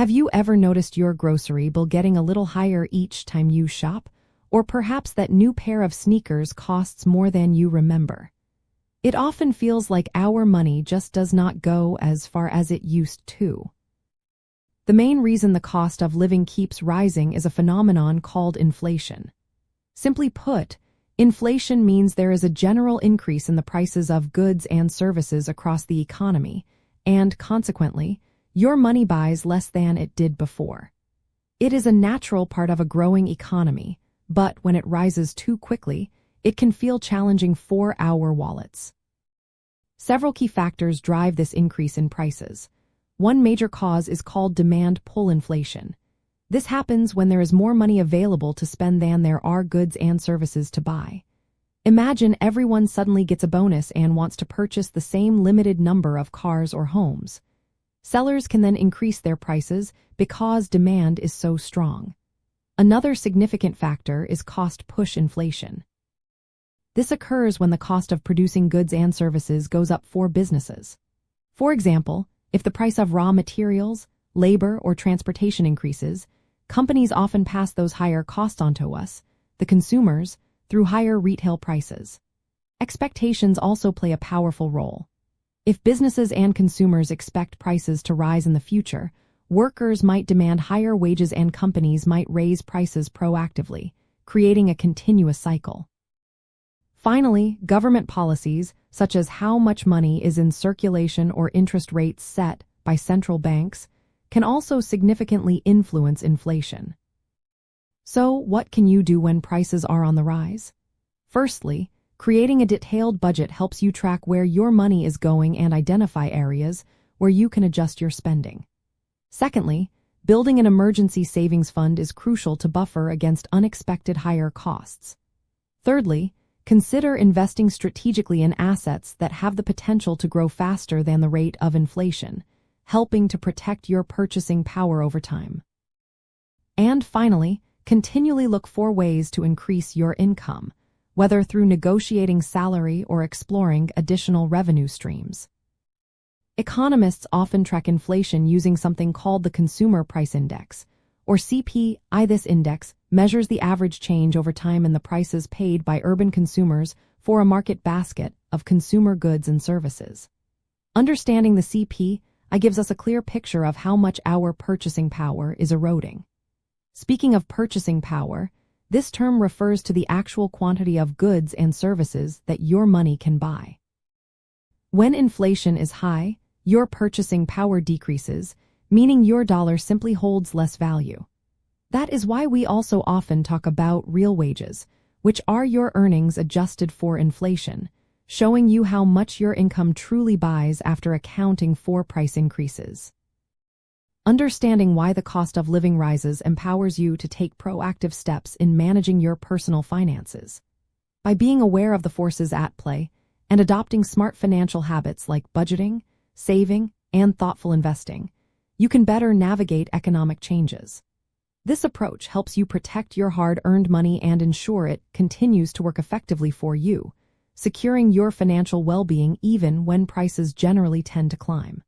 Have you ever noticed your grocery bill getting a little higher each time you shop? Or perhaps that new pair of sneakers costs more than you remember? It often feels like our money just does not go as far as it used to. The main reason the cost of living keeps rising is a phenomenon called inflation. Simply put, inflation means there is a general increase in the prices of goods and services across the economy, and consequently, your money buys less than it did before. It is a natural part of a growing economy, but when it rises too quickly, it can feel challenging for our wallets. Several key factors drive this increase in prices. One major cause is called demand pull inflation. This happens when there is more money available to spend than there are goods and services to buy. Imagine everyone suddenly gets a bonus and wants to purchase the same limited number of cars or homes. Sellers can then increase their prices because demand is so strong. Another significant factor is cost push inflation. This occurs when the cost of producing goods and services goes up for businesses. For example, if the price of raw materials, labor, or transportation increases, companies often pass those higher costs onto us, the consumers, through higher retail prices. Expectations also play a powerful role. If businesses and consumers expect prices to rise in the future, workers might demand higher wages and companies might raise prices proactively, creating a continuous cycle. Finally, government policies, such as how much money is in circulation or interest rates set by central banks, can also significantly influence inflation. So, what can you do when prices are on the rise? Firstly, creating a detailed budget helps you track where your money is going and identify areas where you can adjust your spending. Secondly, building an emergency savings fund is crucial to buffer against unexpected higher costs. Thirdly, consider investing strategically in assets that have the potential to grow faster than the rate of inflation, helping to protect your purchasing power over time. And finally, continually look for ways to increase your income, whether through negotiating salary or exploring additional revenue streams. Economists often track inflation using something called the Consumer Price Index, or CPI. This index measures the average change over time in the prices paid by urban consumers for a market basket of consumer goods and services. Understanding the CPI gives us a clear picture of how much our purchasing power is eroding. Speaking of purchasing power, this term refers to the actual quantity of goods and services that your money can buy. When inflation is high, your purchasing power decreases, meaning your dollar simply holds less value. That is why we also often talk about real wages, which are your earnings adjusted for inflation, showing you how much your income truly buys after accounting for price increases. Understanding why the cost of living rises empowers you to take proactive steps in managing your personal finances. By being aware of the forces at play and adopting smart financial habits like budgeting, saving, and thoughtful investing, you can better navigate economic changes. This approach helps you protect your hard-earned money and ensure it continues to work effectively for you, securing your financial well-being even when prices generally tend to climb.